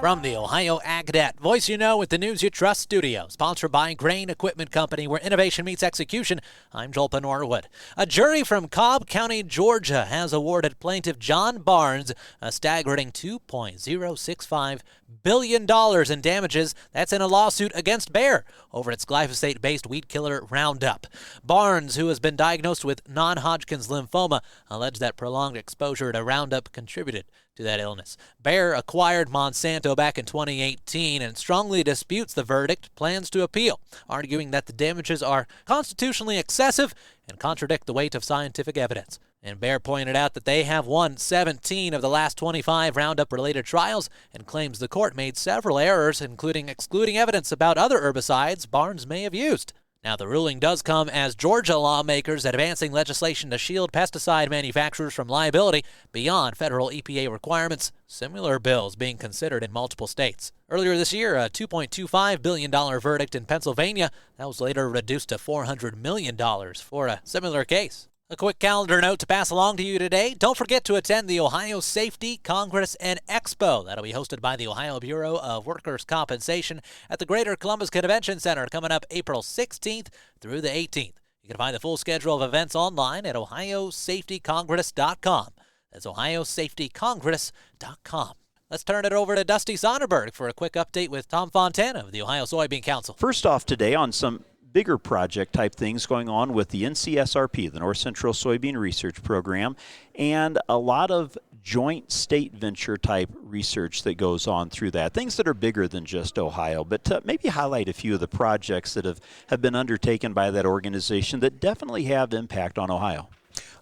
From the Ohio AgNet, voice you know with the news you trust studio, sponsored by Grain Equipment Company, where innovation meets execution. I'm Joel Norwood. A jury from Cobb County, Georgia, has awarded plaintiff John Barnes a staggering $2.065 billion in damages. That's in a lawsuit against Bayer over its glyphosate-based weed killer Roundup. Barnes, who has been diagnosed with non-Hodgkin's lymphoma, alleged that prolonged exposure to Roundup contributed to that illness. Bayer acquired Monsanto back in 2018 and strongly disputes the verdict, plans to appeal, arguing that the damages are constitutionally excessive and contradict the weight of scientific evidence. And Bayer pointed out that they have won 17 of the last 25 Roundup-related trials and claims the court made several errors, including excluding evidence about other herbicides Barnes may have used. Now, the ruling does come as Georgia lawmakers are advancing legislation to shield pesticide manufacturers from liability beyond federal EPA requirements, similar bills being considered in multiple states. Earlier this year, a $2.25 billion verdict in Pennsylvania that was later reduced to $400 million for a similar case. A quick calendar note to pass along to you today. Don't forget to attend the Ohio Safety Congress and Expo. That'll be hosted by the Ohio Bureau of Workers' Compensation at the Greater Columbus Convention Center coming up April 16th through the 18th. You can find the full schedule of events online at ohiosafetycongress.com. That's ohiosafetycongress.com. Let's turn it over to Dusty Sonderberg for a quick update with Tom Fontana of the Ohio Soybean Council. First off today on some bigger project type things going on with the NCSRP, the North Central Soybean Research Program, and a lot of joint state venture type research that goes on through that. Things that are bigger than just Ohio, but maybe highlight a few of the projects that have been undertaken by that organization that definitely have impact on Ohio.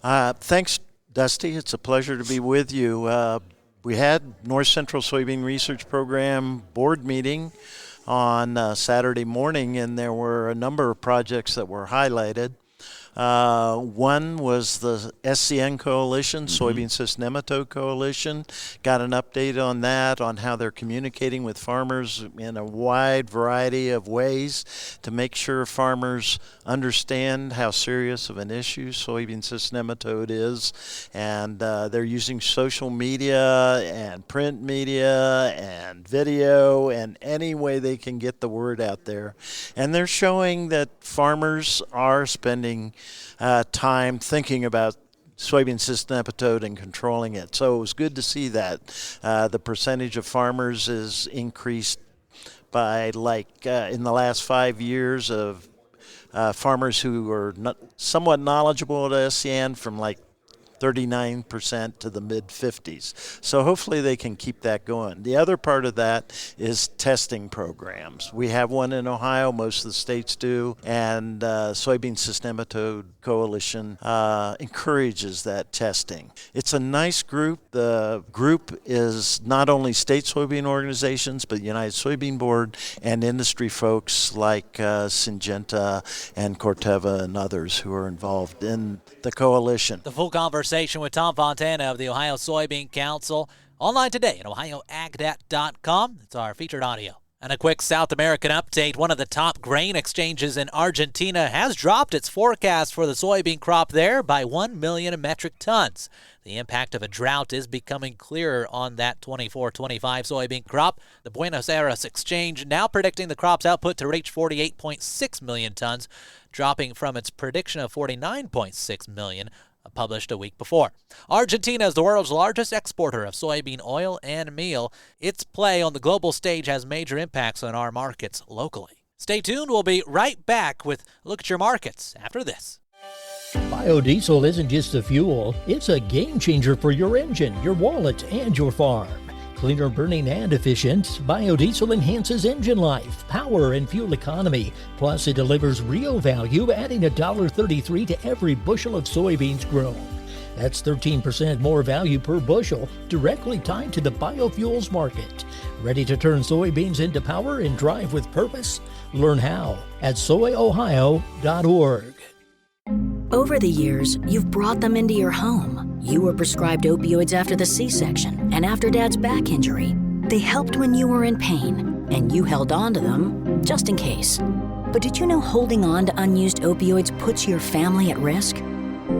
Thanks, Dusty. It's a pleasure to be with you. We had North Central Soybean Research Program board meeting on Saturday morning, and there were a number of projects that were highlighted. One was the SCN Coalition, Soybean Cyst Nematode Coalition. Got an update on that, on how they're communicating with farmers in a wide variety of ways to make sure farmers understand how serious of an issue soybean cyst nematode is. And they're using social media and print media and video and any way they can get the word out there. And they're showing that farmers are spending time thinking about soybean cyst nematode and controlling it. So it was good to see that. The percentage of farmers is increased by in the last 5 years of farmers who are somewhat knowledgeable at SCN from 39% to the mid-50s. So hopefully they can keep that going. The other part of that is testing programs. We have one in Ohio, most of the states do, and Soybean Cyst Nematode Coalition encourages that testing. It's a nice group. The group is not only state soybean organizations, but United Soybean Board and industry folks like Syngenta and Corteva and others who are involved in the coalition. The full conversation with Tom Fontana of the Ohio Soybean Council online today at ohioagnet.com. It's our featured audio. And a quick South American update. One of the top grain exchanges in Argentina has dropped its forecast for the soybean crop there by 1 million metric tons. The impact of a drought is becoming clearer on that 24-25 soybean crop. The Buenos Aires exchange now predicting the crop's output to reach 48.6 million tons, dropping from its prediction of 49.6 million published a week before. Argentina is the world's largest exporter of soybean oil and meal. Its play on the global stage has major impacts on our markets locally. Stay tuned. We'll be right back with a look at your markets after this. Biodiesel isn't just a fuel, it's a game changer for your engine, your wallet, and your farm. Cleaner burning and efficient, biodiesel enhances engine life, power, and fuel economy. Plus, it delivers real value, adding $1.33 to every bushel of soybeans grown. That's 13% more value per bushel, directly tied to the biofuels market. Ready to turn soybeans into power and drive with purpose? Learn how at soyohio.org. Over the years, you've brought them into your home. You were prescribed opioids after the C-section and after Dad's back injury. They helped when you were in pain, and you held on to them just in case. But did you know holding on to unused opioids puts your family at risk?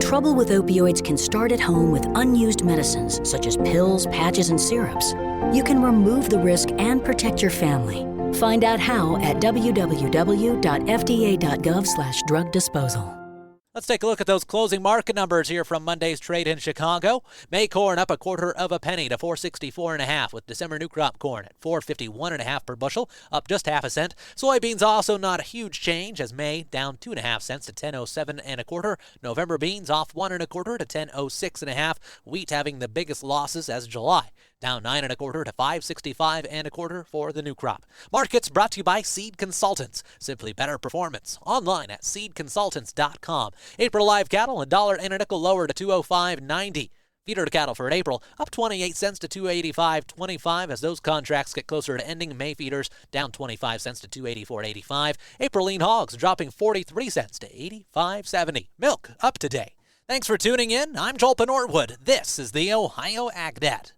trouble with opioids can start at home with unused medicines such as pills, patches, and syrups, you can remove the risk and protect your family. Find out how at www.fda.gov/drug disposal. Let's take a look at those closing market numbers here from Monday's trade in Chicago. May corn up 1/4 penny to $4.64.5, with December new crop corn at $4.51.5 per bushel, up just half a cent. Soybeans also not a huge change, as May down 2.5 cents to $10.07 November beans off 1.25 to $10.06.5. Wheat having the biggest losses as July, down 9.25 to $5.65.25 for the new crop. Markets brought to you by Seed Consultants. Simply better performance. Online at seedconsultants.com. April live cattle, $1 and a nickel lower to $205.90. Feeder cattle for April up 28 cents to $285.25 as those contracts get closer to ending. May feeders down 25 cents to $284.85. April lean hogs dropping 43 cents to $85.70. Milk up today. Thanks for tuning in. I'm Joel Norwood. This is the Ohio AgNet.